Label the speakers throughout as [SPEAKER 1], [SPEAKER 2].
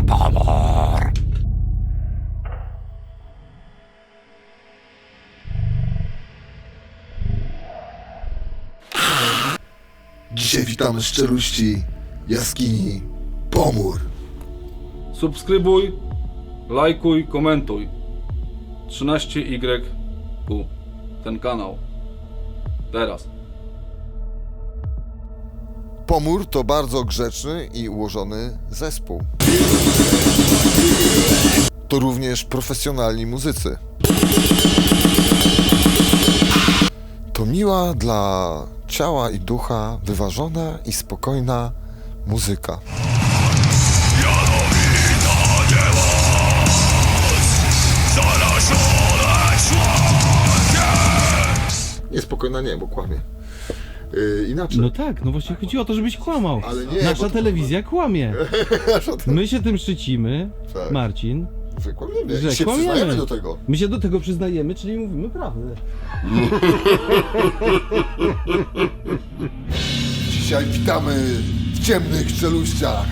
[SPEAKER 1] Pomór!
[SPEAKER 2] Dzisiaj witamy z czeluści jaskini Pomór.
[SPEAKER 3] Subskrybuj, lajkuj, komentuj. 13YQ. Ten kanał. Teraz.
[SPEAKER 2] Pomór to bardzo grzeczny i ułożony zespół. To również profesjonalni muzycy. To miła dla ciała i ducha wyważona i spokojna muzyka. Niespokojna nie, bo kłamie. Inaczej.
[SPEAKER 4] No tak, no właśnie chodzi o to, żebyś kłamał.
[SPEAKER 2] Ale nie,
[SPEAKER 4] Nasza
[SPEAKER 2] bo to-
[SPEAKER 4] telewizja kłamie. My się tym szczycimy,
[SPEAKER 2] Tak.
[SPEAKER 4] Marcin.
[SPEAKER 2] Że kłamiemy.
[SPEAKER 4] Że
[SPEAKER 2] I się
[SPEAKER 4] kłamiemy.
[SPEAKER 2] przyznajemy do tego.
[SPEAKER 4] My się do tego przyznajemy, czyli mówimy prawdę.
[SPEAKER 2] Dzisiaj witamy w ciemnych czeluściach.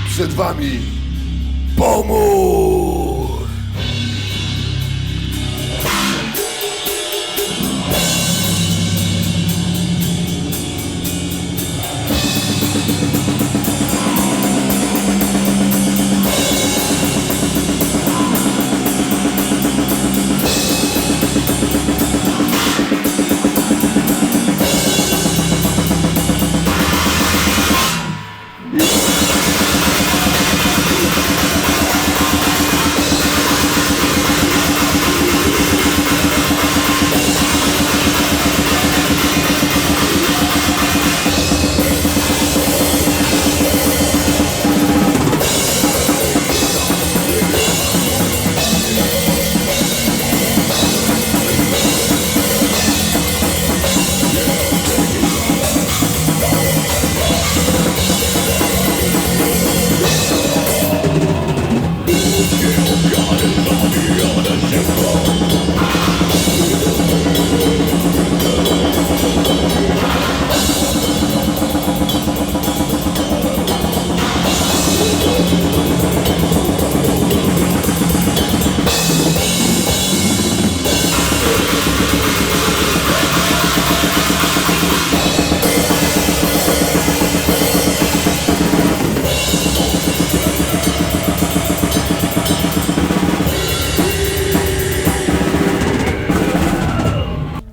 [SPEAKER 2] Przed wami Pomór!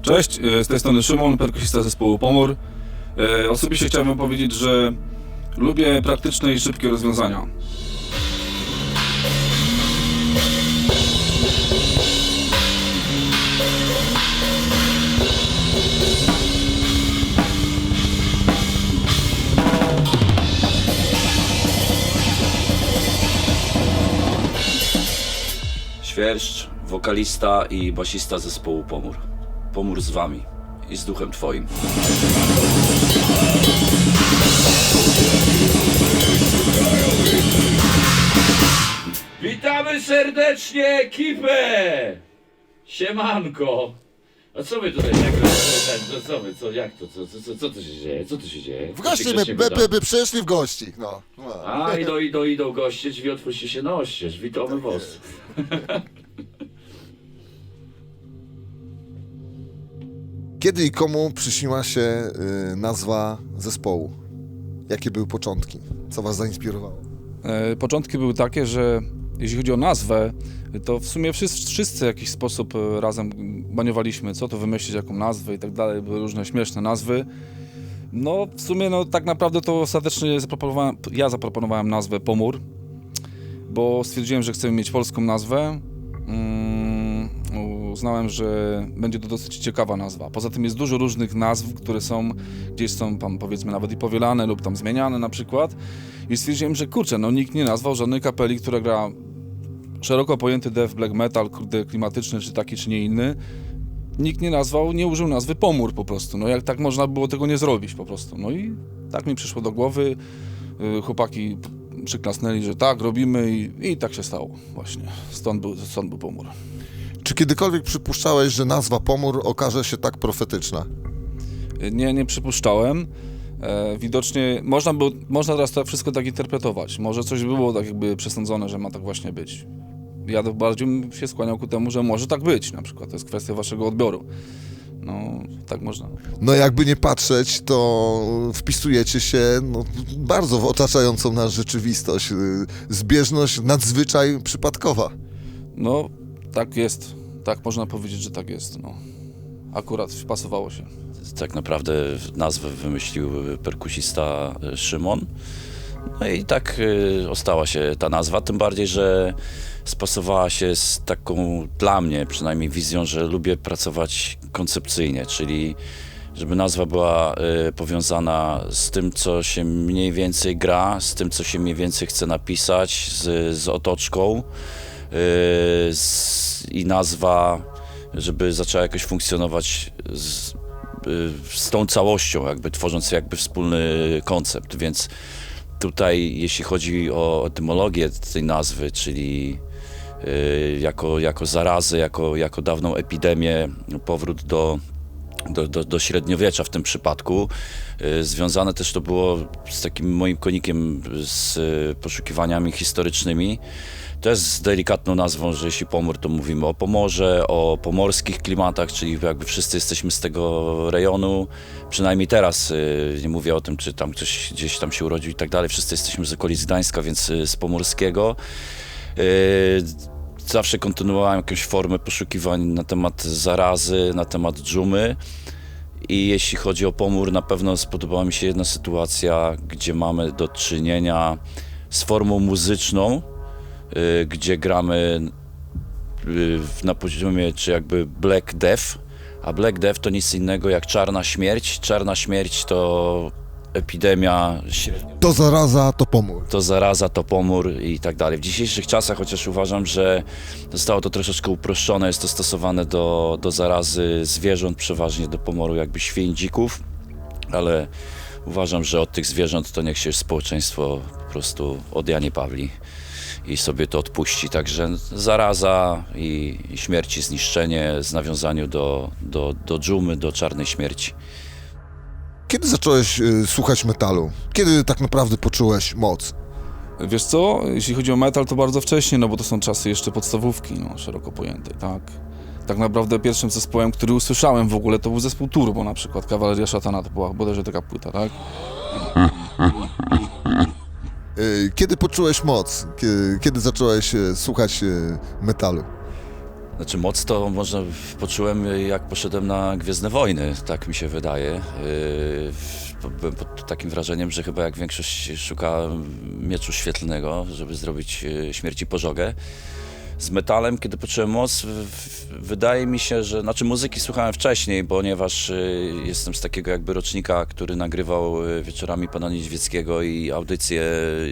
[SPEAKER 3] Cześć, z tej strony Szymon, perkusista zespołu Pomór. Osobiście chciałbym powiedzieć, że lubię praktyczne i szybkie rozwiązania.
[SPEAKER 5] Świerszcz, wokalista i basista zespołu Pomór. Pomór z wami i z duchem twoim.
[SPEAKER 6] Witamy serdecznie ekipę! Siemanko! A co wy tutaj tak co wy, co, jak to, co tu się dzieje, co tu się dzieje?
[SPEAKER 2] W gości
[SPEAKER 6] Ktoś się pyta.
[SPEAKER 2] by przyszli w gości. No.
[SPEAKER 6] A, idą goście, drzwi otwórzcie się na oścież, witamy was.
[SPEAKER 2] Kiedy i komu przyśniła się nazwa zespołu? Jakie były początki? Co was zainspirowało?
[SPEAKER 3] Początki były takie, że jeśli chodzi o nazwę, to w sumie wszyscy w jakiś sposób razem baniowaliśmy, co to wymyślić, jaką nazwę i tak dalej. Były różne śmieszne nazwy. No w sumie no tak naprawdę to ostatecznie ja zaproponowałem nazwę Pomór, bo stwierdziłem, że chcemy mieć polską nazwę. Uznałem, że będzie to dosyć ciekawa nazwa. Poza tym jest dużo różnych nazw, które gdzieś są tam powiedzmy nawet i powielane lub tam zmieniane na przykład. I stwierdziłem, że kurczę, no nikt nie nazwał żadnej kapeli, która gra szeroko pojęty death, black metal, klimatyczny, czy taki, czy nie inny. Nikt nie użył nazwy Pomór po prostu. No jak tak można było tego nie zrobić po prostu. No i tak mi przyszło do głowy. Chłopaki przyklasnęli, że tak, robimy i tak się stało właśnie. Stąd był Pomór.
[SPEAKER 2] Czy kiedykolwiek przypuszczałeś, że nazwa Pomór okaże się tak profetyczna?
[SPEAKER 3] Nie przypuszczałem. Widocznie można teraz to wszystko tak interpretować. Może coś było tak jakby przesądzone, że ma tak właśnie być. Ja bardziej bym się skłaniał ku temu, że może tak być na przykład. To jest kwestia waszego odbioru. No, tak można.
[SPEAKER 2] No jakby nie patrzeć, to wpisujecie się bardzo w otaczającą nas rzeczywistość. Zbieżność nadzwyczaj przypadkowa.
[SPEAKER 3] No, tak jest. Tak można powiedzieć, że tak jest. No. Akurat wpasowało się.
[SPEAKER 5] Tak naprawdę nazwę wymyślił perkusista Szymon. No i tak ostała się ta nazwa, tym bardziej, że spasowała się z taką dla mnie przynajmniej wizją, że lubię pracować koncepcyjnie, czyli żeby nazwa była powiązana z tym, co się mniej więcej gra, z tym, co się mniej więcej chce napisać, z otoczką i nazwa, żeby zaczęła jakoś funkcjonować z tą całością, jakby tworząc jakby wspólny koncept, więc tutaj jeśli chodzi o etymologię tej nazwy, czyli jako zarazę, jako dawną epidemię, powrót do średniowiecza w tym przypadku. Związane też to było z takim moim konikiem, z poszukiwaniami historycznymi. To jest z delikatną nazwą, że jeśli pomór, to mówimy o Pomorze, o pomorskich klimatach, czyli jakby wszyscy jesteśmy z tego rejonu. Przynajmniej teraz, nie mówię o tym, czy tam ktoś gdzieś tam się urodził i tak dalej. Wszyscy jesteśmy z okolic Gdańska, więc z pomorskiego. Zawsze kontynuowałem jakąś formę poszukiwań na temat zarazy, na temat dżumy. I jeśli chodzi o Pomór, na pewno spodobała mi się jedna sytuacja, gdzie mamy do czynienia z formą muzyczną, gdzie gramy na poziomie czy jakby Black Death, a Black Death to nic innego jak czarna śmierć. Czarna śmierć to epidemia średnio.
[SPEAKER 2] To zaraza, to pomór.
[SPEAKER 5] To zaraza, to pomór i tak dalej. W dzisiejszych czasach, chociaż uważam, że zostało to troszeczkę uproszczone, jest to stosowane do zarazy zwierząt, przeważnie do pomoru jakby świń, dzików, ale uważam, że od tych zwierząt to niech się społeczeństwo po prostu od Janie Pawli i sobie to odpuści. Także zaraza i śmierć i zniszczenie z nawiązaniu do dżumy, do czarnej śmierci.
[SPEAKER 2] Kiedy zacząłeś słuchać metalu? Kiedy tak naprawdę poczułeś moc?
[SPEAKER 3] Wiesz co, jeśli chodzi o metal, to bardzo wcześnie, no bo to są czasy jeszcze podstawówki, no, szeroko pojętej, tak. Tak naprawdę pierwszym zespołem, który usłyszałem w ogóle, to był zespół Turbo na przykład, Kawaleria Szatana, to była bodajże taka płyta, tak?
[SPEAKER 2] Kiedy poczułeś moc? Kiedy zacząłeś słuchać metalu?
[SPEAKER 5] Znaczy moc to może poczułem, jak poszedłem na Gwiezdne Wojny, tak mi się wydaje. Byłem pod takim wrażeniem, że chyba jak większość szuka mieczu świetlnego, żeby zrobić śmierci pożogę. Z metalem, kiedy poczułem moc, wydaje mi się, że... Znaczy muzyki słuchałem wcześniej, ponieważ jestem z takiego jakby rocznika, który nagrywał wieczorami pana Niedźwieckiego i audycje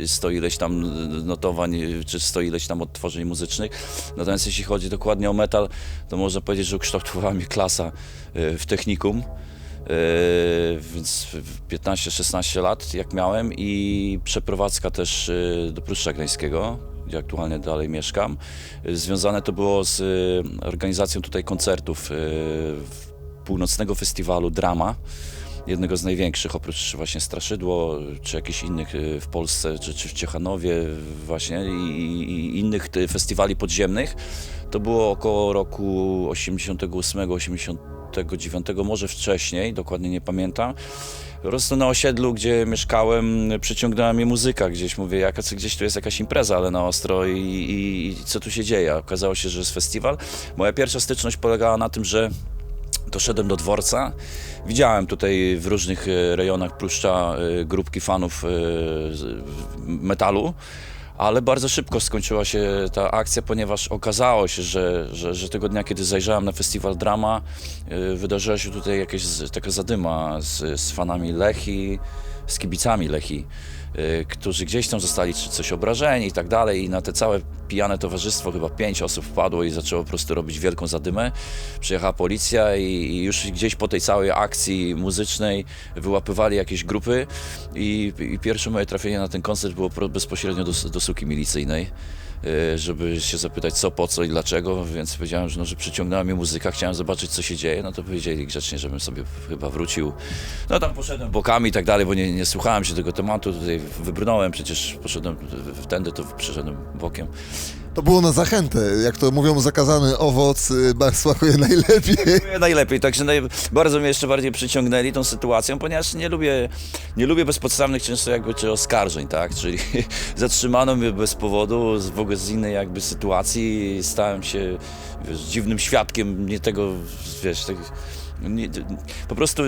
[SPEAKER 5] 100 ileś tam notowań, czy 100 ileś tam odtworzeń muzycznych. Natomiast jeśli chodzi dokładnie o metal, to można powiedzieć, że ukształtowała mnie klasa w technikum. Więc 15-16 lat jak miałem i przeprowadzka też do Pruszcza Gdańskiego, gdzie aktualnie dalej mieszkam. Związane to było z organizacją tutaj koncertów północnego festiwalu Drama, jednego z największych oprócz właśnie Straszydło, czy jakichś innych w Polsce, czy w Ciechanowie właśnie i innych festiwali podziemnych. To było około roku 88, 89, może wcześniej, dokładnie nie pamiętam. Po prostu na osiedlu, gdzie mieszkałem, przyciągnęła mnie muzyka. Gdzieś mówię, gdzieś tu jest jakaś impreza, ale na ostro i co tu się dzieje? Okazało się, że jest festiwal. Moja pierwsza styczność polegała na tym, że doszedłem do dworca. Widziałem tutaj w różnych rejonach Pruszcza grupki fanów metalu, ale bardzo szybko skończyła się ta akcja, ponieważ okazało się, że tego dnia, kiedy zajrzałem na festiwal Drama, wydarzyła się tutaj jakaś taka zadyma z fanami Lechii, z kibicami Lechii, którzy gdzieś tam zostali coś obrażeni i tak dalej, i na te całe pijane towarzystwo chyba 5 osób wpadło i zaczęło po prostu robić wielką zadymę. Przyjechała policja i już gdzieś po tej całej akcji muzycznej wyłapywali jakieś grupy i pierwsze moje trafienie na ten koncert było bezpośrednio do suki milicyjnej. żeby się zapytać co, po co i dlaczego, więc powiedziałem, że, no, że przyciągnęła mnie muzyka, chciałem zobaczyć, co się dzieje, no to powiedzieli grzecznie, żebym sobie chyba wrócił. No tam poszedłem bokami i tak dalej, bo nie słuchałem się tego tematu, tutaj wybrnąłem, przecież poszedłem wtędy, to przeszedłem bokiem.
[SPEAKER 2] To było na zachętę. Jak to mówią, zakazany owoc smakuje najlepiej.
[SPEAKER 5] Najlepiej, także bardzo mnie jeszcze bardziej przyciągnęli tą sytuacją, ponieważ nie lubię bezpodstawnych często jakby czy oskarżeń, tak, czyli zatrzymano mnie bez powodu, w ogóle z innej jakby sytuacji, stałem się, wiesz, dziwnym świadkiem, nie tego, wiesz, po prostu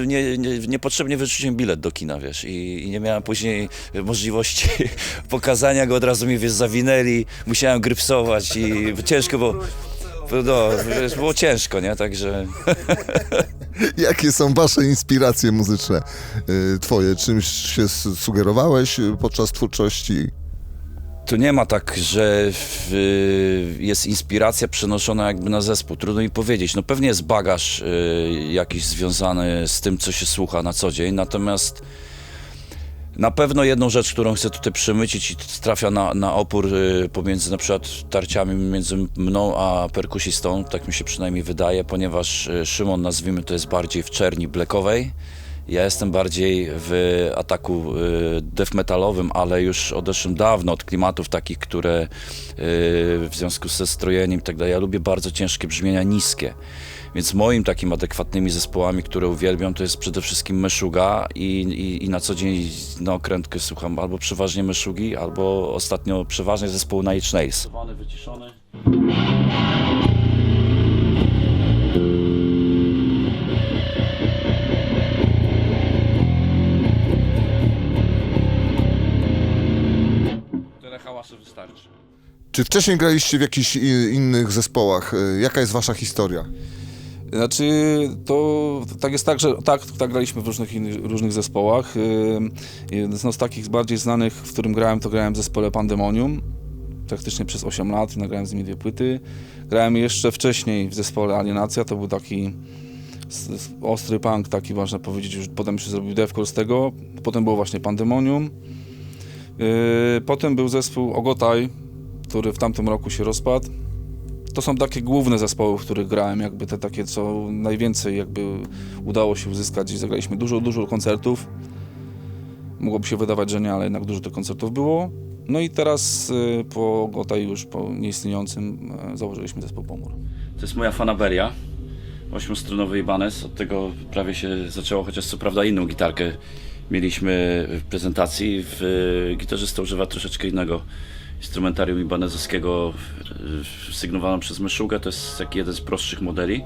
[SPEAKER 5] niepotrzebnie wyrzuciłem bilet do kina, wiesz, i nie miałem później możliwości pokazania go, od razu mnie, wiesz, zawinęli, musiałem grypsować i ciężko było. No, wiesz, było ciężko, nie? Także...
[SPEAKER 2] Jakie są wasze inspiracje muzyczne twoje? Czymś się sugerowałeś podczas twórczości?
[SPEAKER 5] To nie ma tak, że jest inspiracja przenoszona jakby na zespół. Trudno mi powiedzieć. No pewnie jest bagaż jakiś związany z tym, co się słucha na co dzień, natomiast na pewno jedną rzecz, którą chcę tutaj przemycić i trafia na opór pomiędzy na przykład tarciami między mną a perkusistą, tak mi się przynajmniej wydaje, ponieważ Szymon, nazwijmy to, jest bardziej w czerni blackowej. Ja jestem bardziej w ataku death metalowym, ale już odeszłem dawno od klimatów takich, które w związku ze strojeniem i tak dalej, ja lubię bardzo ciężkie brzmienia, niskie. Więc moim takim adekwatnymi zespołami, które uwielbiam, to jest przede wszystkim Meshuggah i na co dzień na okrętkę słucham albo przeważnie Meshuggi, albo ostatnio przeważnie zespołu Nine Inch Nails. Wyciszony.
[SPEAKER 3] Tyle hałasu wystarczy.
[SPEAKER 2] Czy wcześniej graliście w jakichś innych zespołach? Jaka jest wasza historia?
[SPEAKER 3] Znaczy, to tak jest tak, że tak graliśmy w różnych zespołach. Jedno z takich bardziej znanych, w którym grałem, to grałem w zespole Pandemonium. Praktycznie przez 8 lat, nagrałem z nimi 2 płyty. Grałem jeszcze wcześniej w zespole Alienacja, to był taki ostry punk, taki można powiedzieć, już potem się zrobił deathcore z tego. Potem było właśnie Pandemonium. Potem był zespół Ogotaj, który w tamtym roku się rozpadł. To są takie główne zespoły, w których grałem, jakby te takie, co najwięcej jakby udało się uzyskać. Zagraliśmy dużo koncertów. Mogłoby się wydawać, że nie, ale jednak dużo tych koncertów było. No i teraz po Gotaj już, po nieistniejącym, założyliśmy zespół Pomór.
[SPEAKER 5] To jest moja fanaberia, 8-strunowy Ibanez, od tego prawie się zaczęło, chociaż co prawda inną gitarkę mieliśmy w prezentacji. Gitarzysta używa troszeczkę innego instrumentarium ibanezowskiego, sygnowaną przez Meshuggah, to jest taki jeden z prostszych modeli.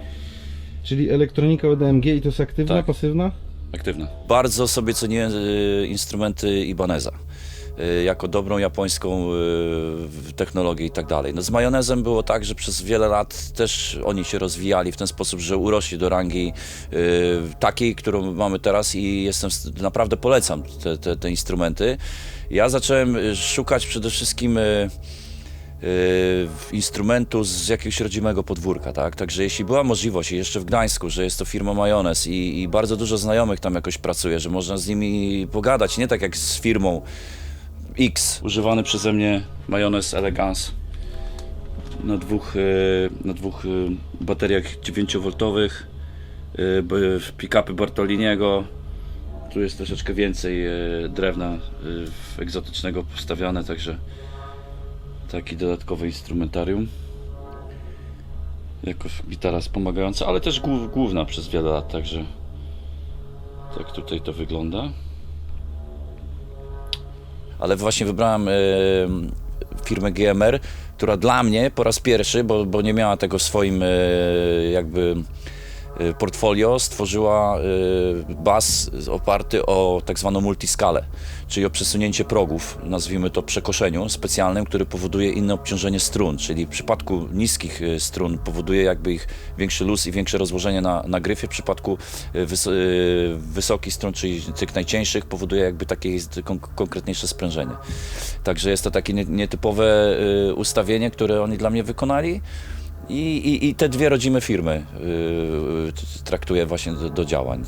[SPEAKER 4] Czyli elektronika od AMG i to jest aktywna,
[SPEAKER 5] Tak.
[SPEAKER 4] pasywna?
[SPEAKER 5] Aktywna. Bardzo sobie ceniłem instrumenty Ibaneza jako dobrą japońską technologię i tak dalej. No z Majonezem było tak, że przez wiele lat też oni się rozwijali w ten sposób, że urośli do rangi takiej, którą mamy teraz i naprawdę polecam te instrumenty. Ja zacząłem szukać przede wszystkim instrumentu z jakiegoś rodzimego podwórka, tak? Także jeśli była możliwość, i jeszcze w Gdańsku, że jest to firma Majonez i bardzo dużo znajomych tam jakoś pracuje, że można z nimi pogadać, nie tak jak z firmą X. Używany przeze mnie Majonez Elegance na dwóch bateriach 9V, pick-upy Bartoliniego. Tu jest troszeczkę więcej drewna egzotycznego postawiane, także taki dodatkowy instrumentarium jako gitara wspomagająca, ale też główna przez wiele lat, także tak tutaj to wygląda. Ale właśnie wybrałem firmę GMR, która dla mnie po raz pierwszy, bo nie miała tego w swoim jakby portfolio, stworzyła bas oparty o tak zwaną multiskalę, czyli o przesunięcie progów, nazwijmy to przekoszeniu specjalnym, który powoduje inne obciążenie strun, czyli w przypadku niskich strun powoduje jakby ich większy luz i większe rozłożenie na gryfie, w przypadku wysokich strun, czyli tych najcieńszych, powoduje jakby takie konkretniejsze sprężenie. Także jest to takie nietypowe ustawienie, które oni dla mnie wykonali. I te dwie rodzime firmy traktuję właśnie do działań,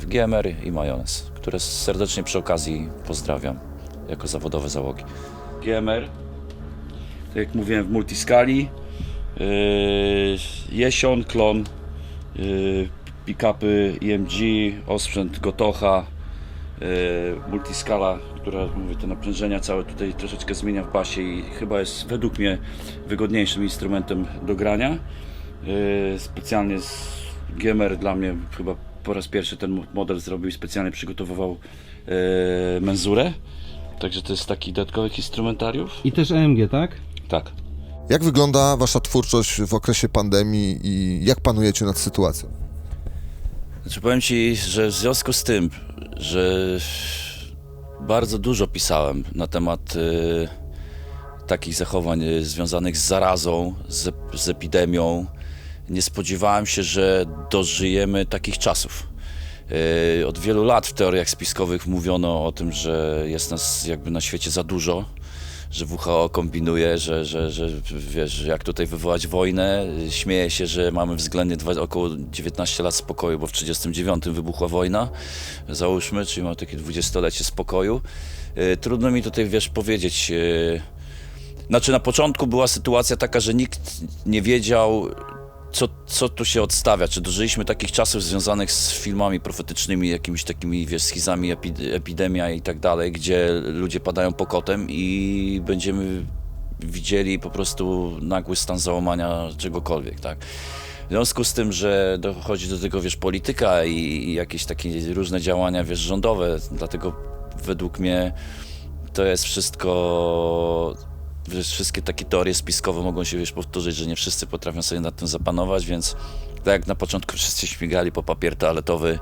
[SPEAKER 5] GMR i Majonez, które serdecznie przy okazji pozdrawiam jako zawodowe załogi. GMR jak mówiłem, w multiskali. Jesion, klon, pick-upy IMG, osprzęt Gotocha, multiskala, która, mówię, te naprzężenia całe tutaj troszeczkę zmienia w basie i chyba jest według mnie wygodniejszym instrumentem do grania. Specjalnie GMR dla mnie chyba po raz pierwszy ten model zrobił i specjalnie przygotowywał menzurę. Także to jest taki dodatkowych instrumentariów.
[SPEAKER 4] I też AMG, tak?
[SPEAKER 5] Tak.
[SPEAKER 2] Jak wygląda wasza twórczość w okresie pandemii i jak panujecie nad sytuacją?
[SPEAKER 5] Znaczy powiem Ci, że w związku z tym, że bardzo dużo pisałem na temat takich zachowań związanych z zarazą, z epidemią, nie spodziewałem się, że dożyjemy takich czasów. Od wielu lat w teoriach spiskowych mówiono o tym, że jest nas jakby na świecie za dużo, że WHO kombinuje, że wiesz, jak tutaj wywołać wojnę. Śmieje się, że mamy względnie około 19 lat spokoju, bo w 1939 wybuchła wojna, załóżmy, czyli mamy takie 20-lecie spokoju. Trudno mi tutaj, wiesz, powiedzieć. Znaczy na początku była sytuacja taka, że nikt nie wiedział, co tu się odstawia. Czy dożyliśmy takich czasów związanych z filmami profetycznymi, jakimiś takimi, wiesz, schizami, epidemia i tak dalej, gdzie ludzie padają pokotem i będziemy widzieli po prostu nagły stan załamania czegokolwiek, tak? W związku z tym, że dochodzi do tego, wiesz, polityka i jakieś takie różne działania, wiesz, rządowe, dlatego według mnie to jest wszystko... Wszystkie takie teorie spiskowe mogą się, wiesz, powtórzyć, że nie wszyscy potrafią sobie nad tym zapanować, więc tak jak na początku wszyscy śmigali po papier toaletowy,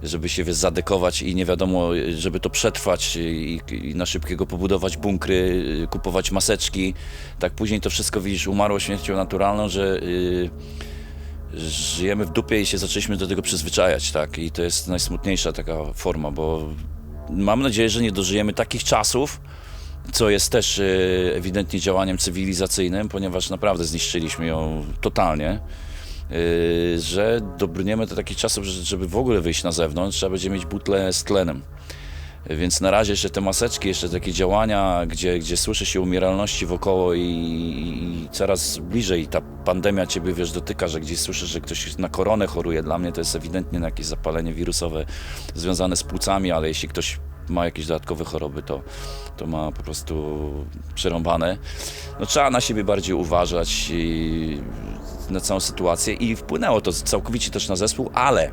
[SPEAKER 5] żeby się, wiesz, zadekować i nie wiadomo, żeby to przetrwać i na szybkiego pobudować bunkry, kupować maseczki, tak później to wszystko, widzisz, umarło śmiercią naturalną, że żyjemy w dupie i się zaczęliśmy do tego przyzwyczajać, tak, i to jest najsmutniejsza taka forma, bo mam nadzieję, że nie dożyjemy takich czasów, co jest też ewidentnie działaniem cywilizacyjnym, ponieważ naprawdę zniszczyliśmy ją totalnie, że dobrniemy do takich czasów, że żeby w ogóle wyjść na zewnątrz, trzeba będzie mieć butlę z tlenem. Więc na razie jeszcze te maseczki, jeszcze takie działania, gdzie słyszy się umieralności wokoło i coraz bliżej ta pandemia ciebie, wiesz, dotyka, że gdzieś słyszysz, że ktoś na koronę choruje. Dla mnie to jest ewidentnie jakieś zapalenie wirusowe związane z płucami, ale jeśli ktoś ma jakieś dodatkowe choroby, to ma po prostu przerąbane. No, trzeba na siebie bardziej uważać na całą sytuację i wpłynęło to całkowicie też na zespół, ale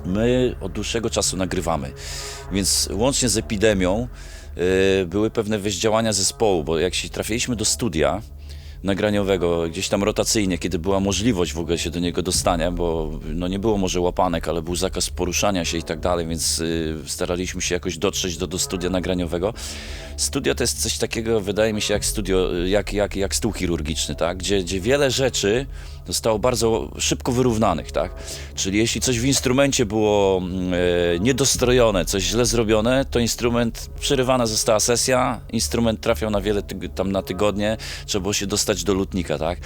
[SPEAKER 5] my od dłuższego czasu nagrywamy, więc łącznie z epidemią były pewne działania zespołu, bo jak się trafiliśmy do studia nagraniowego, gdzieś tam rotacyjnie, kiedy była możliwość w ogóle się do niego dostania, bo no nie było może łapanek, ale był zakaz poruszania się i tak dalej, więc staraliśmy się jakoś dotrzeć do studia nagraniowego. Studio to jest coś takiego, wydaje mi się, jak studio, jak stół chirurgiczny, tak? Gdzie wiele rzeczy zostało bardzo szybko wyrównanych, tak? Czyli jeśli coś w instrumencie było niedostrojone, coś źle zrobione, to instrument, przerywana została sesja, instrument trafiał na wiele tam na tygodnie, trzeba było się dostać do lutnika, tak?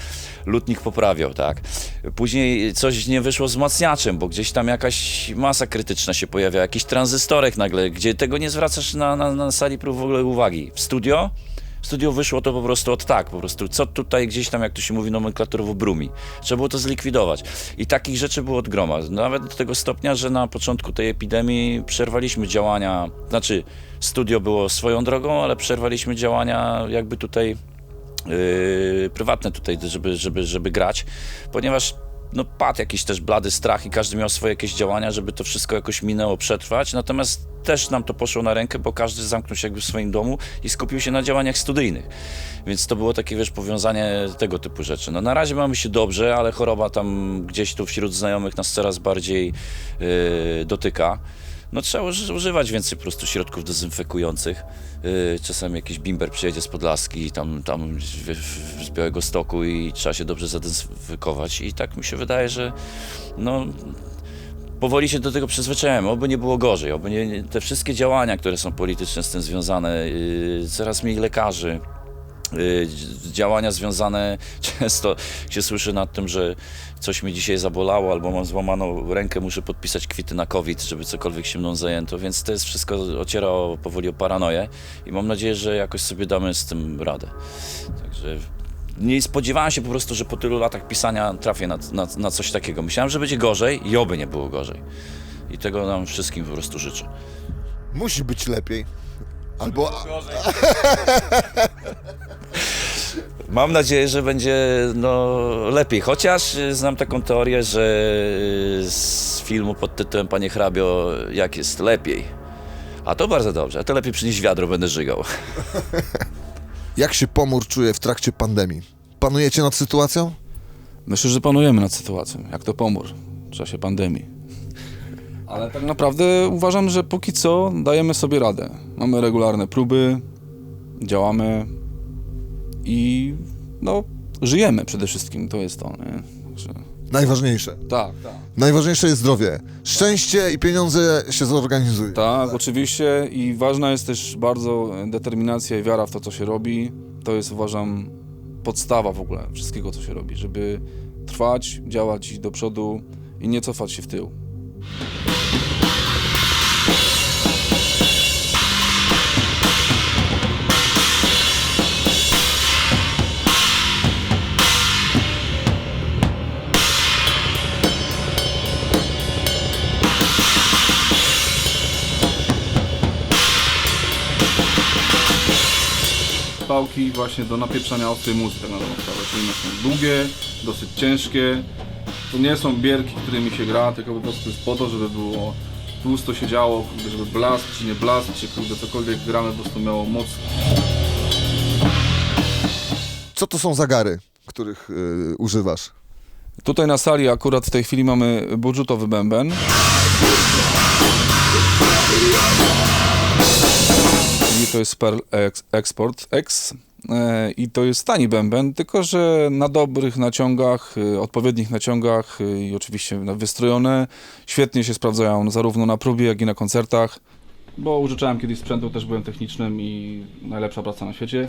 [SPEAKER 5] Lutnik poprawiał, tak? Później coś nie wyszło z wzmacniaczem, bo gdzieś tam jakaś masa krytyczna się pojawia, jakiś tranzystorek nagle, gdzie tego nie zwracasz na sali prób w ogóle uwagi. W studio wyszło to po prostu po prostu co tutaj gdzieś tam, jak to się mówi nomenklaturowo, brumi. Trzeba było to zlikwidować. I takich rzeczy było od groma. Nawet do tego stopnia, że na początku tej epidemii przerwaliśmy działania, znaczy studio było swoją drogą, ale przerwaliśmy działania jakby tutaj prywatne tutaj, żeby grać, ponieważ no, padł jakiś też blady strach i każdy miał swoje jakieś działania, żeby to wszystko jakoś minęło, przetrwać, natomiast też nam to poszło na rękę, bo każdy zamknął się jakby w swoim domu i skupił się na działaniach studyjnych, więc to było takie, wiesz, powiązanie tego typu rzeczy. No na razie mamy się dobrze, ale choroba tam gdzieś tu wśród znajomych nas coraz bardziej dotyka. No trzeba używać więcej po prostu środków dezynfekujących. Czasami jakiś bimber przyjedzie z Podlaski, tam z Białegostoku i trzeba się dobrze zadezynfekować. I tak mi się wydaje, że no, powoli się do tego przyzwyczajamy, oby nie było gorzej, oby nie, te wszystkie działania, które są polityczne z tym związane, coraz mniej lekarzy, działania związane, często się słyszy nad tym, że coś mi dzisiaj zabolało albo mam złamaną rękę, muszę podpisać kwity na COVID, żeby cokolwiek się mną zajęto, więc to jest wszystko ociera powoli o paranoję i mam nadzieję, że jakoś sobie damy z tym radę. Także nie spodziewałem się po prostu, że po tylu latach pisania trafię na coś takiego. Myślałem, że będzie gorzej i oby nie było gorzej. I tego nam wszystkim po prostu życzę.
[SPEAKER 2] Musi być lepiej. Albo...
[SPEAKER 5] Mam nadzieję, że będzie lepiej, chociaż znam taką teorię, że z filmu pod tytułem Panie hrabio, jak jest lepiej. A to bardzo dobrze, a to lepiej przynieść wiadro, będę żygał.
[SPEAKER 2] Jak się Pomór czuje w trakcie pandemii? Panujecie nad sytuacją?
[SPEAKER 3] Myślę, że panujemy nad sytuacją, jak to Pomór w czasie pandemii. Ale tak naprawdę uważam, że póki co dajemy sobie radę. Mamy regularne próby, działamy i żyjemy przede wszystkim, to jest to, nie? Także...
[SPEAKER 2] Najważniejsze.
[SPEAKER 3] Tak.
[SPEAKER 2] Najważniejsze jest zdrowie. Szczęście i pieniądze się zorganizują.
[SPEAKER 3] Tak, oczywiście i ważna jest też bardzo determinacja i wiara w to, co się robi. To jest, uważam, podstawa w ogóle wszystkiego, co się robi, żeby trwać, działać, iść do przodu i nie cofać się w tył. Pałki właśnie do napieprzania ostrej muzy tak na dobrą sprawę, czyli one są długie, dosyć ciężkie. To nie są bierki, którymi się gra, tylko po prostu jest po to, żeby było tłusto się działo, żeby blask czy nie blask, czy cokolwiek gramy po prostu miało moc.
[SPEAKER 2] Co to są zagary, których używasz?
[SPEAKER 3] Tutaj na sali akurat w tej chwili mamy budżetowy bęben. I to jest Pearl Export X. I to jest tani bęben, tylko że na dobrych naciągach, odpowiednich naciągach i oczywiście wystrojone, świetnie się sprawdzają zarówno na próbie, jak i na koncertach. Bo użyczałem kiedyś sprzętu, też byłem technicznym i najlepsza praca na świecie.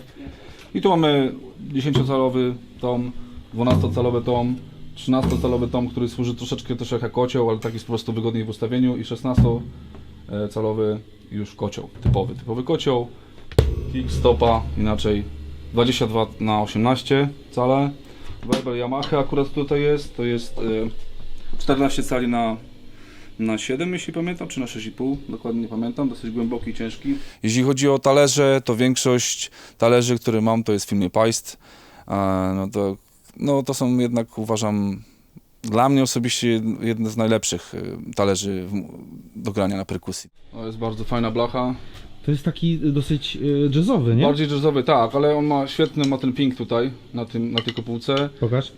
[SPEAKER 3] I tu mamy 10-calowy tom, 12-calowy tom, 13-calowy tom, który służy troszeczkę też jak kocioł, ale tak jest po prostu wygodniej w ustawieniu i 16-calowy już kocioł, typowy kocioł, kick, stopa, inaczej 22/18 cale. Weber Yamaha akurat tutaj jest, to jest 14 cali na 7, jeśli pamiętam, czy na 6,5, dokładnie nie pamiętam, dosyć głęboki i ciężki. Jeśli chodzi o talerze, to większość talerzy, które mam, to jest w firmie Paist. To są jednak, uważam, dla mnie osobiście jedne z najlepszych talerzy do grania na perkusji. To jest bardzo fajna blacha.
[SPEAKER 4] To jest taki dosyć jazzowy, nie?
[SPEAKER 3] Bardziej jazzowy, tak, ale on ma świetny, ma ten ping tutaj, na tej kopułce.
[SPEAKER 4] Pokaż.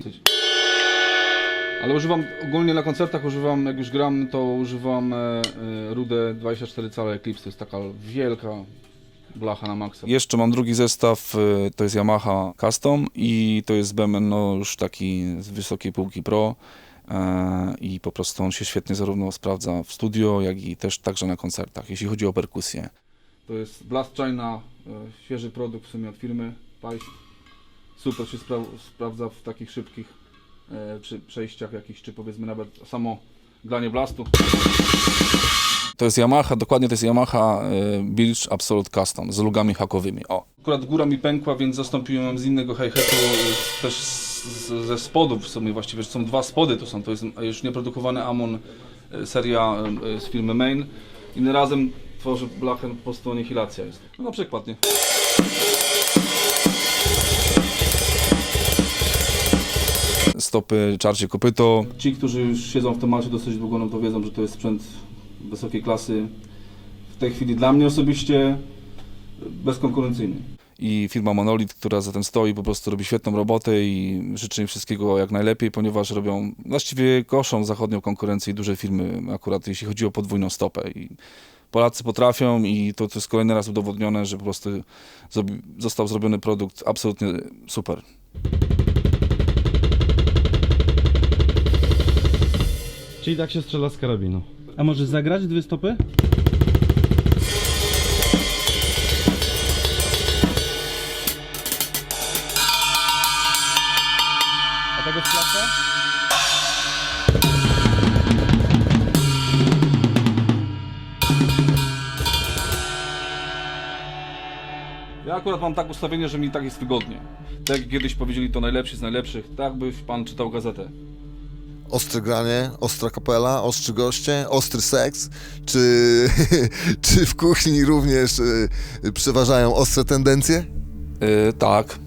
[SPEAKER 3] Ale używam, ogólnie na koncertach używam, jak już gram, to używam rudę 24 cale Eclipse, to jest taka wielka blacha na maksa. Jeszcze mam drugi zestaw, to jest Yamaha Custom i to jest bęben już taki z wysokiej półki Pro i po prostu on się świetnie zarówno sprawdza w studio, jak i też także na koncertach, jeśli chodzi o perkusję. To jest Blast China, świeży produkt w sumie od firmy Paist. Super się sprawdza w takich szybkich przejściach jakichś, czy powiedzmy nawet samo granie blastu. To jest Yamaha, dokładnie to jest Yamaha Bilge Absolute Custom z lugami hakowymi. O. Akurat góra mi pękła, więc zastąpiłem ją z innego hi-hatu, też ze spodów w sumie właściwie, są dwa spody to jest już nieprodukowany Amon seria z firmy Main. Innym razem tworzy blachę, po prostu anihilacja jest. No na przykład, nie? Stopy, czarcie, kopyto. Ci, którzy już siedzą w temacie dosyć długo, no to wiedzą, że to jest sprzęt wysokiej klasy. W tej chwili dla mnie osobiście bezkonkurencyjny. I firma Monolith, która za tym stoi, po prostu robi świetną robotę i życzę im wszystkiego jak najlepiej, ponieważ robią, właściwie koszą zachodnią konkurencję i duże firmy, akurat jeśli chodzi o podwójną stopę. I Polacy potrafią i to jest kolejny raz udowodnione, że po prostu został zrobiony produkt absolutnie super.
[SPEAKER 4] Czyli tak się strzela z karabinu. A możesz zagrać 2 stopy? A tego splaша?
[SPEAKER 3] Ja akurat mam tak ustawienie, że mi tak jest wygodnie. Tak jak kiedyś powiedzieli, to najlepsi z najlepszych, tak by pan czytał gazetę.
[SPEAKER 2] Ostre granie, ostra kapela, ostrzy goście, ostry seks? Czy, czy w kuchni również przeważają ostre tendencje?
[SPEAKER 3] Tak.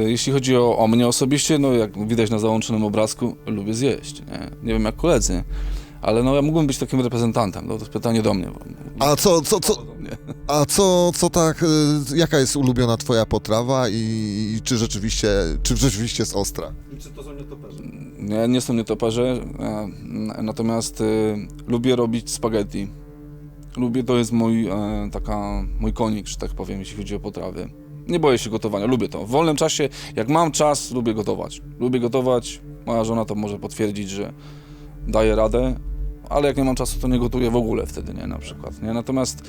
[SPEAKER 3] Jeśli chodzi o mnie osobiście, no jak widać na załączonym obrazku, lubię zjeść. Nie wiem jak koledzy, ale no ja mógłbym być takim reprezentantem, no to jest pytanie do mnie.
[SPEAKER 2] A co tak, jaka jest ulubiona twoja potrawa i czy rzeczywiście jest ostra?
[SPEAKER 3] Nie są nietoperze, natomiast lubię robić spaghetti. To jest mój konik, że tak powiem, jeśli chodzi o potrawy. Nie boję się gotowania, lubię to. W wolnym czasie, jak mam czas, lubię gotować. Moja żona to może potwierdzić, że daje radę, ale jak nie mam czasu, to nie gotuję w ogóle wtedy, nie, na przykład. Nie? Natomiast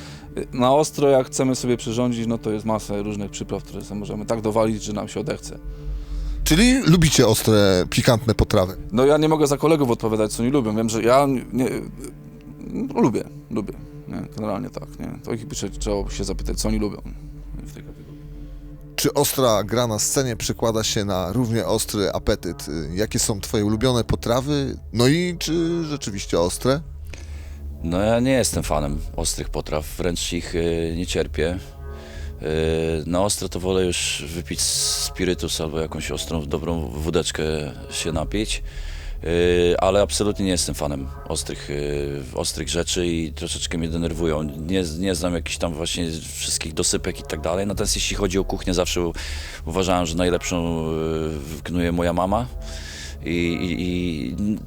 [SPEAKER 3] na ostro, jak chcemy sobie przyrządzić, no to jest masa różnych przypraw, które sobie możemy tak dowalić, że nam się odechce.
[SPEAKER 2] Czyli lubicie ostre, pikantne potrawy?
[SPEAKER 3] No ja nie mogę za kolegów odpowiadać, co nie lubią. Wiem, że ja lubię. Nie? Generalnie tak, nie? To ich trzeba się zapytać, co oni lubią w tej kategorii.
[SPEAKER 2] Czy ostra gra na scenie przekłada się na równie ostry apetyt? Jakie są twoje ulubione potrawy? No i czy rzeczywiście ostre?
[SPEAKER 5] No ja nie jestem fanem ostrych potraw, wręcz ich nie cierpię. Na ostro to wolę już wypić spirytus albo jakąś ostrą, dobrą wódeczkę się napić. Ale absolutnie nie jestem fanem ostrych rzeczy i troszeczkę mnie denerwują. Nie znam jakichś tam właśnie wszystkich dosypek i tak dalej. Natomiast jeśli chodzi o kuchnię, zawsze uważałem, że najlepszą knuje moja mama.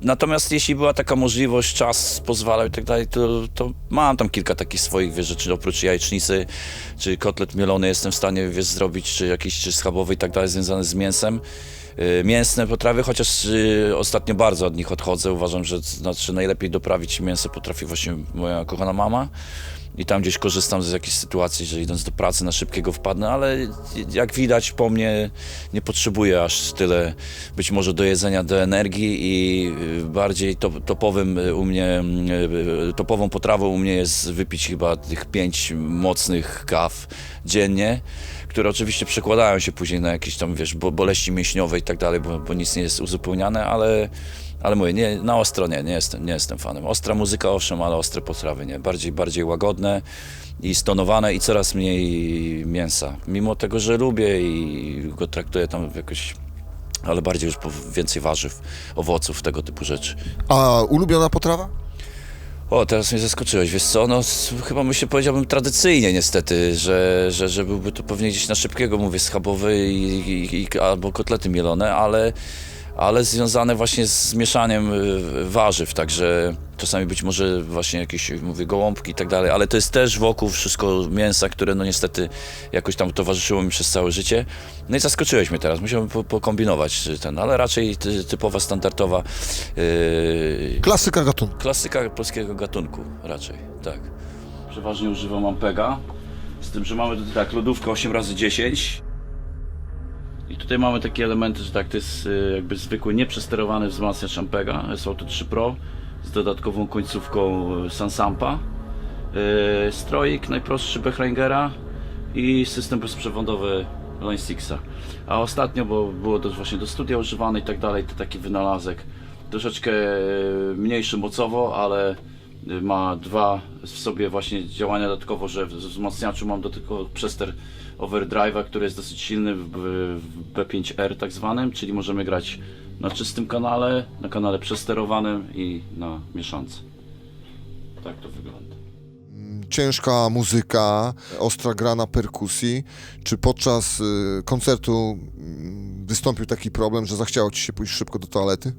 [SPEAKER 5] Natomiast jeśli była taka możliwość, czas pozwalał i tak dalej, to mam tam kilka takich swoich rzeczy, oprócz jajecznicy, czy kotlet mielony jestem w stanie zrobić, czy schabowy i tak dalej, związane z mięsem. Mięsne potrawy, chociaż ostatnio bardzo od nich odchodzę. Uważam, że najlepiej doprawić mięso potrafi właśnie moja kochana mama. I tam gdzieś korzystam z jakiejś sytuacji, że idąc do pracy na szybkiego wpadnę, ale jak widać po mnie nie potrzebuję aż tyle być może do jedzenia, do energii i bardziej topową potrawą u mnie jest wypić chyba tych 5 mocnych kaw dziennie, które oczywiście przekładają się później na jakieś tam, boleści mięśniowe i tak dalej, bo nic nie jest uzupełniane, ale mówię, na ostro nie jestem fanem. Ostra muzyka owszem, ale ostre potrawy nie. Bardziej łagodne i stonowane i coraz mniej mięsa. Mimo tego, że lubię i go traktuję tam jakoś, ale bardziej już więcej warzyw, owoców, tego typu rzeczy.
[SPEAKER 2] A ulubiona potrawa?
[SPEAKER 5] O, teraz mnie zaskoczyłeś, wiesz co, no chyba powiedziałbym tradycyjnie niestety, że byłby to pewnie gdzieś na szybkiego, mówię, schabowy albo kotlety mielone, ale związane właśnie z mieszaniem warzyw, także czasami być może właśnie jakieś, mówię, gołąbki i tak dalej, ale to jest też wokół wszystko mięsa, które no niestety jakoś tam towarzyszyło mi przez całe życie. No i zaskoczyłeś mnie teraz, musiałbym pokombinować ale raczej typowa, standardowa
[SPEAKER 2] Klasyka gatunku.
[SPEAKER 5] klasyka polskiego gatunku raczej, tak. Przeważnie używam Ampega, z tym, że mamy tutaj tak lodówkę 8x10. I tutaj mamy takie elementy, że tak, to jest jakby zwykły, nieprzesterowany wzmacniacz Ampega SO 3 Pro z dodatkową końcówką Sansampa, stroik najprostszy Behlingera i system bezprzewodowy Line 6. A ostatnio, bo było to właśnie do studia używane i tak dalej, to taki wynalazek troszeczkę mniejszy mocowo, ale ma dwa w sobie właśnie działania dodatkowo, że w wzmacniaczu mam dodatkowo przester overdrive'a, który jest dosyć silny w B5R tak zwanym, czyli możemy grać na czystym kanale, na kanale przesterowanym i na mieszance. Tak to wygląda.
[SPEAKER 2] Ciężka muzyka, ostra gra na perkusji. Czy podczas koncertu wystąpił taki problem, że zachciało ci się pójść szybko do toalety?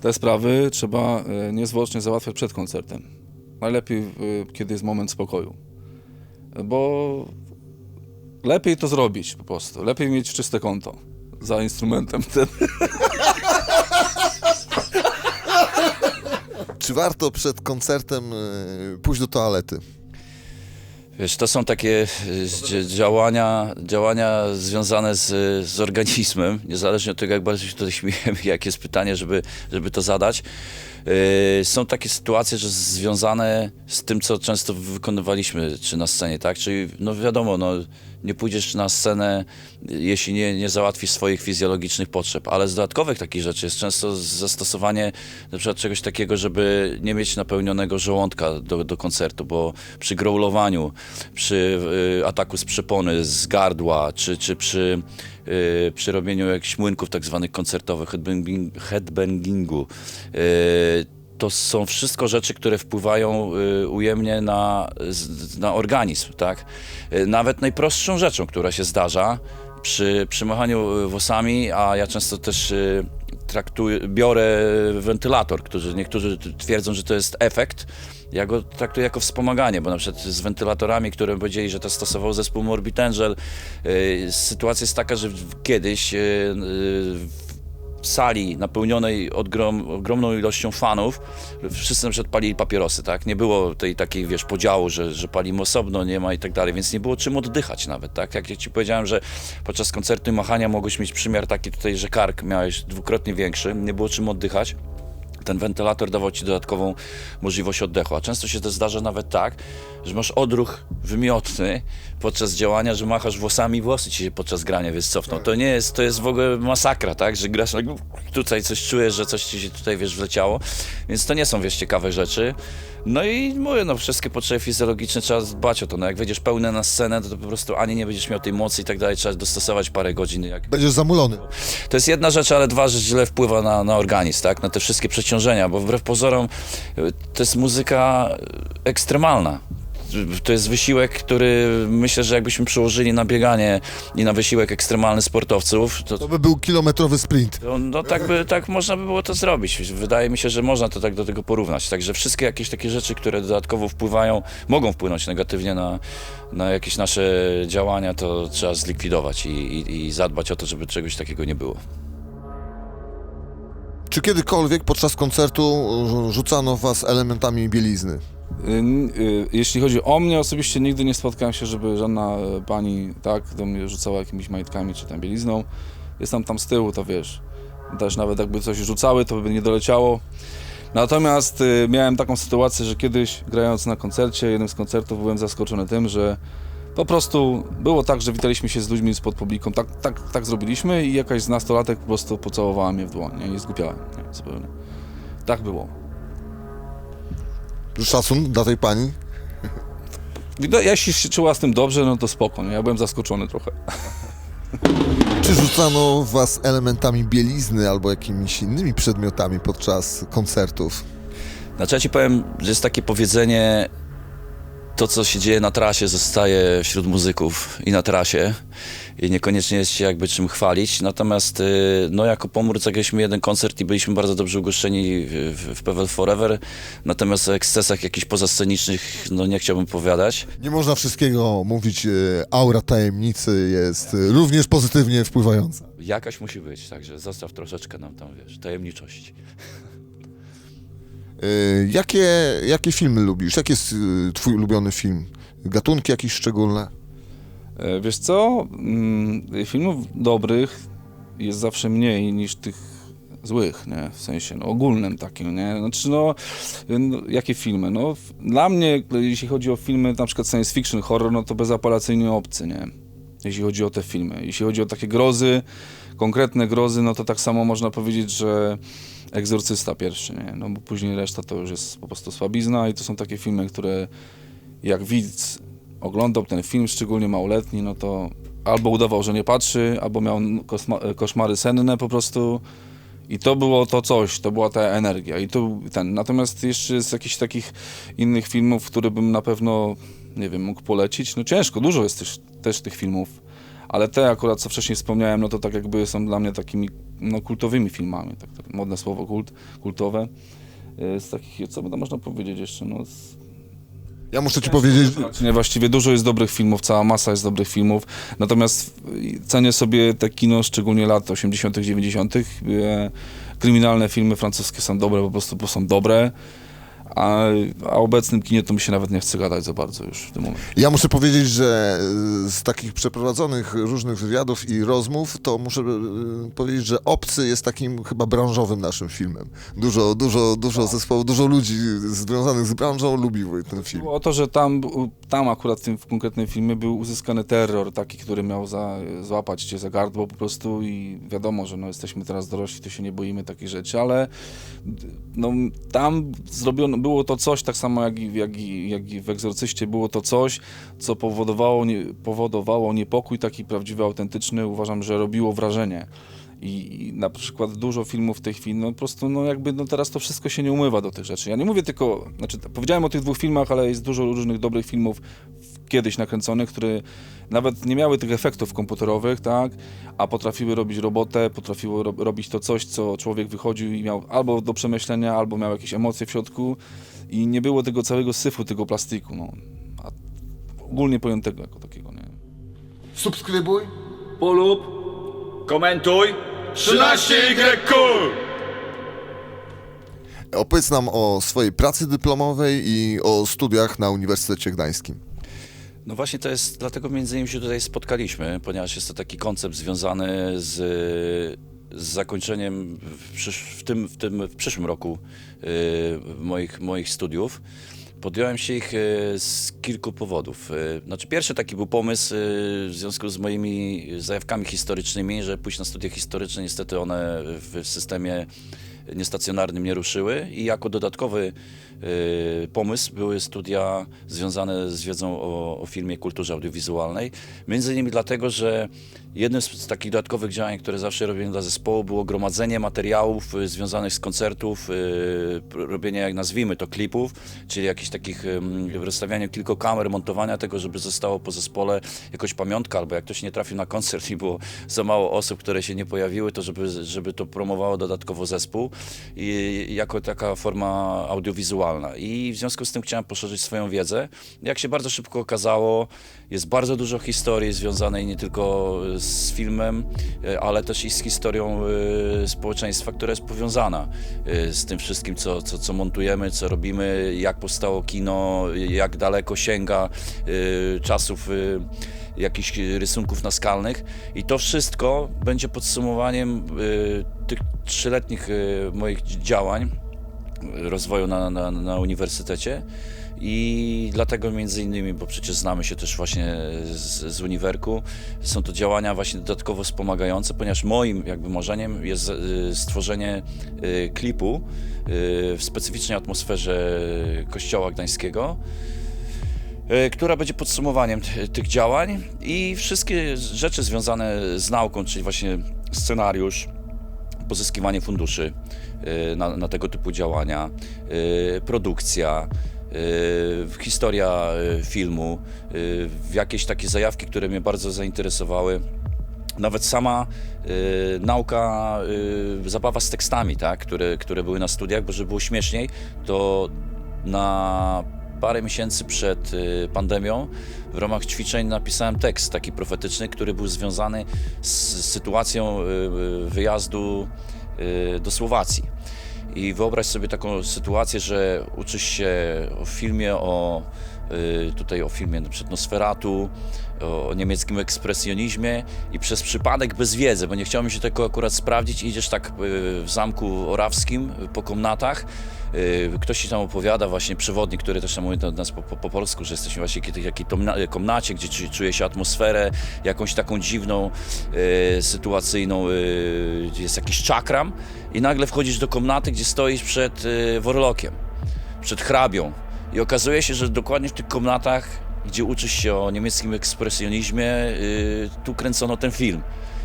[SPEAKER 3] Te sprawy trzeba niezwłocznie załatwiać przed koncertem. Najlepiej, kiedy jest moment spokoju. Bo lepiej to zrobić po prostu. Lepiej mieć czyste konto za instrumentem wtedy.
[SPEAKER 2] Czy warto przed koncertem pójść do toalety?
[SPEAKER 5] Wiesz, to są takie działania związane z organizmem, niezależnie od tego, jak bardzo się tutaj śmiejemy, jakie jest pytanie, żeby to zadać. Są takie sytuacje, że związane z tym, co często wykonywaliśmy, czy na scenie, tak? Czyli, no wiadomo, no, nie pójdziesz na scenę, jeśli nie załatwisz swoich fizjologicznych potrzeb. Ale z dodatkowych takich rzeczy jest często zastosowanie na przykład czegoś takiego, żeby nie mieć napełnionego żołądka do koncertu, bo przy growlowaniu, przy ataku z przepony, z gardła, czy przy robieniu jakichś młynków tak zwanych koncertowych, headbangingu, to są wszystko rzeczy, które wpływają ujemnie na organizm, tak? Nawet najprostszą rzeczą, która się zdarza przy machaniu włosami, a ja często też biorę wentylator, niektórzy twierdzą, że to jest efekt. Ja go traktuję jako wspomaganie, bo na przykład z wentylatorami, które powiedzieli, że to stosował zespół Morbid Angel, sytuacja jest taka, że kiedyś w sali napełnionej ogromną ilością fanów, wszyscy na przykład palili papierosy, tak? Nie było tej takiej, wiesz, podziału, że palimy osobno, nie ma i tak dalej, więc nie było czym oddychać nawet, tak? Jak ja ci powiedziałem, że podczas koncertu i machania mogłeś mieć przymiar taki tutaj, że kark miałeś dwukrotnie większy, nie było czym oddychać. Ten wentylator dawał ci dodatkową możliwość oddechu, a często się to zdarza nawet tak, że masz odruch wymiotny podczas działania, że machasz włosami, włosy ci się podczas grania cofną. To jest w ogóle masakra, tak, że grasz, tutaj coś czujesz, że coś ci się tutaj, wiesz, wleciało, więc to nie są, wiesz, ciekawe rzeczy. No i mówię, no wszystkie potrzeby fizjologiczne trzeba dbać o to, no jak wejdziesz pełny na scenę, to po prostu ani nie będziesz miał tej mocy i tak dalej, trzeba dostosować parę godzin.
[SPEAKER 2] Będziesz zamulony.
[SPEAKER 5] To jest jedna rzecz, ale dwa, że źle wpływa na organizm, tak, na te wszystkie przeciążenia, bo wbrew pozorom to jest muzyka ekstremalna. To jest wysiłek, który myślę, że jakbyśmy przełożyli na bieganie i na wysiłek ekstremalny sportowców,
[SPEAKER 2] To by był kilometrowy sprint.
[SPEAKER 5] no tak można by było to zrobić. Wydaje mi się, że można to tak do tego porównać. Także wszystkie jakieś takie rzeczy, które dodatkowo wpływają, mogą wpłynąć negatywnie na jakieś nasze działania, to trzeba zlikwidować i zadbać o to, żeby czegoś takiego nie było.
[SPEAKER 2] Czy kiedykolwiek podczas koncertu rzucano was elementami bielizny?
[SPEAKER 3] Jeśli chodzi o mnie, osobiście nigdy nie spotkałem się, żeby żadna pani tak do mnie rzucała jakimiś majtkami czy tam bielizną. Jestem tam z tyłu, to wiesz, też nawet jakby coś rzucały, to by nie doleciało. Natomiast miałem taką sytuację, że kiedyś grając na koncercie, jednym z koncertów, byłem zaskoczony tym, że po prostu było tak, że witaliśmy się z ludźmi spod publiką, tak zrobiliśmy i jakaś z nastolatek po prostu pocałowała mnie w dłoń, nie? I zgłupiałem, nie? Zupełnie. Tak było.
[SPEAKER 2] Szacun dla tej pani?
[SPEAKER 3] Jeśli się czuła z tym dobrze, no to spoko, nie? Ja byłem zaskoczony trochę.
[SPEAKER 2] Czy rzucano was elementami bielizny albo jakimiś innymi przedmiotami podczas koncertów?
[SPEAKER 5] Znaczy ja ci powiem, że jest takie powiedzenie, to co się dzieje na trasie zostaje wśród muzyków i na trasie i niekoniecznie jest się jakby czym chwalić, natomiast no jako Pomór zagraliśmy jeden koncert i byliśmy bardzo dobrze ugoszczeni w PWL Forever, natomiast o ekscesach jakichś pozascenicznych no nie chciałbym powiadać.
[SPEAKER 2] Nie można wszystkiego mówić, aura tajemnicy jest również pozytywnie wpływająca.
[SPEAKER 5] Jakaś musi być, także zostaw troszeczkę nam tam, wiesz, tajemniczości.
[SPEAKER 2] Jakie filmy lubisz? Jaki jest twój ulubiony film? Gatunki jakieś szczególne?
[SPEAKER 3] Wiesz co, filmów dobrych jest zawsze mniej niż tych złych, nie? W sensie ogólnym takim, nie? Znaczy jakie filmy? No, dla mnie, jeśli chodzi o filmy na przykład science fiction, horror, no to bezapelacyjnie obcy, nie? Jeśli chodzi o te filmy. Jeśli chodzi o takie grozy, konkretne grozy, no to tak samo można powiedzieć, że Egzorcysta pierwszy, nie? No bo później reszta to już jest po prostu słabizna i to są takie filmy, które jak widz oglądał ten film, szczególnie małoletni, no to albo udawał, że nie patrzy, albo miał koszmary senne po prostu i to było to coś, to była ta energia i to natomiast jeszcze z jakichś takich innych filmów, które bym na pewno, nie wiem, mógł polecić, no ciężko, dużo jest też tych filmów, ale te akurat, co wcześniej wspomniałem, no to tak jakby są dla mnie takimi no, kultowymi filmami, tak modne słowo kultowe. Z takich, co by tam można powiedzieć jeszcze, no...
[SPEAKER 2] Ja muszę ci powiedzieć...
[SPEAKER 3] Nie, właściwie dużo jest dobrych filmów, cała masa jest dobrych filmów, natomiast cenię sobie te kino, szczególnie lat 80., 90. Kryminalne filmy francuskie są dobre, po prostu bo są dobre, a o obecnym kinie to mi się nawet nie chce gadać za bardzo już w tym momencie.
[SPEAKER 2] Ja muszę powiedzieć, że z takich przeprowadzonych różnych wywiadów i rozmów, to muszę powiedzieć, że Obcy jest takim chyba branżowym naszym filmem. Dużo zespołów, dużo ludzi związanych z branżą lubiło ten film.
[SPEAKER 3] Było o to, że tam akurat w konkretnym filmie był uzyskany terror, taki, który miał złapać cię za gardło po prostu i wiadomo, że no, jesteśmy teraz dorośli, to się nie boimy takich rzeczy, ale no, tam było to coś, tak samo jak i w Egzorcyście, było to coś, co powodowało niepokój taki prawdziwy, autentyczny, uważam, że robiło wrażenie. I na przykład dużo filmów w tej chwili, no po prostu, no jakby, no teraz to wszystko się nie umywa do tych rzeczy. Ja nie mówię tylko, znaczy powiedziałem o tych 2 filmach, ale jest dużo różnych dobrych filmów kiedyś nakręconych, które nawet nie miały tych efektów komputerowych, tak, a potrafiły robić robotę, potrafiły robić to coś, co człowiek wychodził i miał albo do przemyślenia, albo miał jakieś emocje w środku i nie było tego całego syfu, tego plastiku, no, a ogólnie pojętego jako takiego, nie.
[SPEAKER 2] Subskrybuj.
[SPEAKER 6] Polub, komentuj. 13Y cool!
[SPEAKER 2] Opowiedz nam o swojej pracy dyplomowej i o studiach na Uniwersytecie Gdańskim.
[SPEAKER 5] No właśnie to jest, dlatego między innymi się tutaj spotkaliśmy, ponieważ jest to taki koncept związany z zakończeniem w przyszłym roku moich studiów. Podjąłem się ich z kilku powodów. Znaczy pierwszy taki był pomysł w związku z moimi zajawkami historycznymi, że pójść na studia historyczne, niestety one w systemie niestacjonarnym nie ruszyły i jako dodatkowy pomysł były studia związane z wiedzą o filmie i kulturze audiowizualnej. Między innymi dlatego, że jednym z takich dodatkowych działań, które zawsze robiłem dla zespołu, było gromadzenie materiałów związanych z koncertów, robienie, jak nazwijmy to, klipów, czyli jakichś takich rozstawiania kilku kamer, montowania tego, żeby zostało po zespole jakoś pamiątka, albo jak ktoś nie trafił na koncert i było za mało osób, które się nie pojawiły, to żeby to promowało dodatkowo zespół i jako taka forma audiowizualna. I w związku z tym chciałem poszerzyć swoją wiedzę. Jak się bardzo szybko okazało, jest bardzo dużo historii związanej nie tylko z filmem, ale też i z historią społeczeństwa, która jest powiązana z tym wszystkim, co montujemy, co robimy, jak powstało kino, jak daleko sięga czasów jakichś rysunków naskalnych. I to wszystko będzie podsumowaniem tych 3-letnich moich działań, rozwoju na uniwersytecie i dlatego między innymi, bo przecież znamy się też właśnie z Uniwerku, są to działania właśnie dodatkowo wspomagające, ponieważ moim jakby marzeniem jest stworzenie klipu w specyficznej atmosferze Kościoła Gdańskiego, która będzie podsumowaniem tych działań i wszystkie rzeczy związane z nauką, czyli właśnie scenariusz, pozyskiwanie funduszy na tego typu działania, produkcja, historia filmu, jakieś takie zajawki, które mnie bardzo zainteresowały. Nawet sama nauka, zabawa z tekstami, tak, które były na studiach, bo żeby było śmieszniej, to na parę miesięcy przed pandemią w ramach ćwiczeń napisałem tekst taki profetyczny, który był związany z sytuacją wyjazdu do Słowacji. I wyobraź sobie taką sytuację, że uczysz się o filmie, o filmie na przykład Nosferatu, o niemieckim ekspresjonizmie i przez przypadek bez wiedzy, bo nie chciałem się tego akurat sprawdzić, idziesz tak w Zamku Orawskim po komnatach, ktoś ci tam opowiada, właśnie przewodnik, który też tam mówi do nas po polsku, że jesteśmy właśnie w jakiej komnacie, gdzie czuje się atmosferę jakąś taką dziwną, sytuacyjną, gdzie jest jakiś czakram i nagle wchodzisz do komnaty, gdzie stoisz przed Worlockiem, przed hrabią i okazuje się, że dokładnie w tych komnatach, gdzie uczysz się o niemieckim ekspresjonizmie, tu kręcono ten film.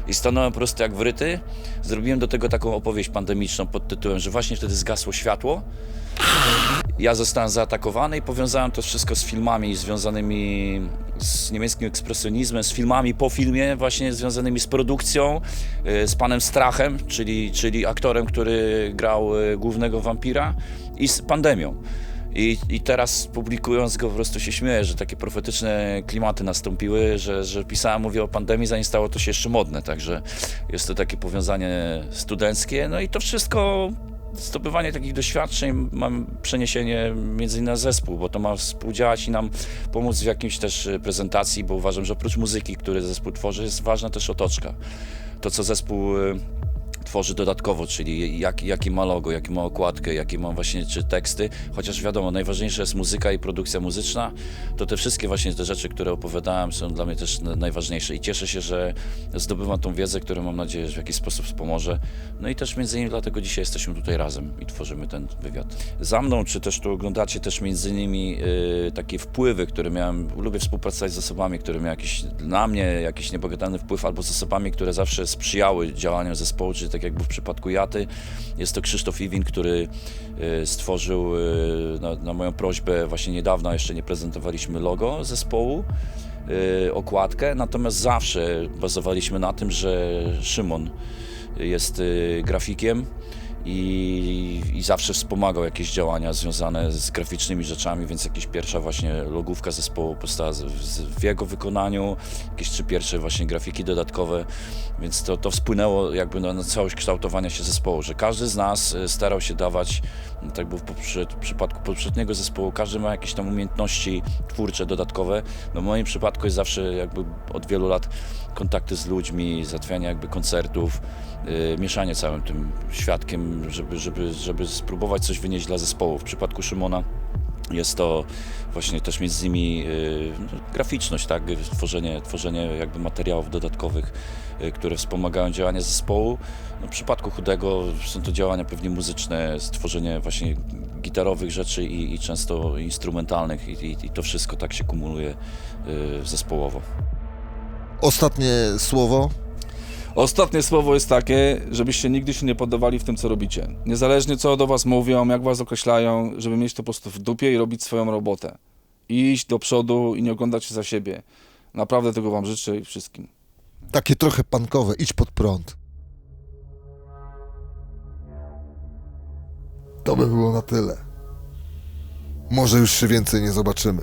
[SPEAKER 5] I stanąłem po prostu jak wryty, zrobiłem do tego taką opowieść pandemiczną pod tytułem, że właśnie wtedy zgasło światło. Ja zostałem zaatakowany i powiązałem to wszystko z filmami związanymi z niemieckim ekspresjonizmem, z filmami po filmie właśnie związanymi z produkcją, z panem Strachem, czyli aktorem, który grał głównego wampira i z pandemią. I teraz publikując go po prostu się śmieję, że takie profetyczne klimaty nastąpiły, że pisałem, mówię o pandemii, zanim stało to się jeszcze modne, także jest to takie powiązanie studenckie, no i to wszystko zdobywanie takich doświadczeń, mam przeniesienie między innymi na zespół, bo to ma współdziałać i nam pomóc w jakimś też prezentacji, bo uważam, że oprócz muzyki, który zespół tworzy, jest ważna też otoczka. To, co zespół tworzy dodatkowo, czyli jaki ma logo, jaki ma okładkę, jakie ma właśnie czy teksty, chociaż wiadomo, najważniejsza jest muzyka i produkcja muzyczna, to te wszystkie właśnie te rzeczy, które opowiadałem, są dla mnie też najważniejsze i cieszę się, że zdobywam tą wiedzę, która mam nadzieję, że w jakiś sposób wspomoże. No i też między innymi dlatego dzisiaj jesteśmy tutaj razem i tworzymy ten wywiad. Za mną, czy też tu oglądacie też między innymi takie wpływy, które miałem, lubię współpracować z osobami, które miały na mnie jakiś niebagatelny wpływ, albo z osobami, które zawsze sprzyjały działaniu zespołu, czyli tak jak był w przypadku Jaty, jest to Krzysztof Iwin, który stworzył na moją prośbę, właśnie niedawno jeszcze nie prezentowaliśmy logo zespołu, okładkę, natomiast zawsze bazowaliśmy na tym, że Szymon jest grafikiem i zawsze wspomagał jakieś działania związane z graficznymi rzeczami, więc jakaś pierwsza właśnie logówka zespołu powstała w jego wykonaniu, jakieś 3 pierwsze właśnie grafiki dodatkowe, więc to wpłynęło jakby na całość kształtowania się zespołu, że każdy z nas starał się dawać, tak było w przypadku poprzedniego zespołu, każdy ma jakieś tam umiejętności twórcze dodatkowe. No w moim przypadku jest zawsze jakby od wielu lat kontakty z ludźmi, załatwianie jakby koncertów, mieszanie całym tym świadkiem, żeby spróbować coś wynieść dla zespołu. W przypadku Szymona jest to właśnie też między innymi graficzność, tak? Tworzenie jakby materiałów dodatkowych, które wspomagają działanie zespołu. No, w przypadku Chudego są to działania pewnie muzyczne, stworzenie właśnie gitarowych rzeczy i często instrumentalnych i to wszystko tak się kumuluje zespołowo.
[SPEAKER 2] Ostatnie słowo.
[SPEAKER 3] Ostatnie słowo jest takie, żebyście nigdy się nie poddawali w tym, co robicie. Niezależnie co do was mówią, jak was określają, żeby mieć to po prostu w dupie i robić swoją robotę. I iść do przodu i nie oglądać się za siebie. Naprawdę tego wam życzę i wszystkim.
[SPEAKER 2] Takie trochę punkowe, idź pod prąd. To by było na tyle. Może już się więcej nie zobaczymy.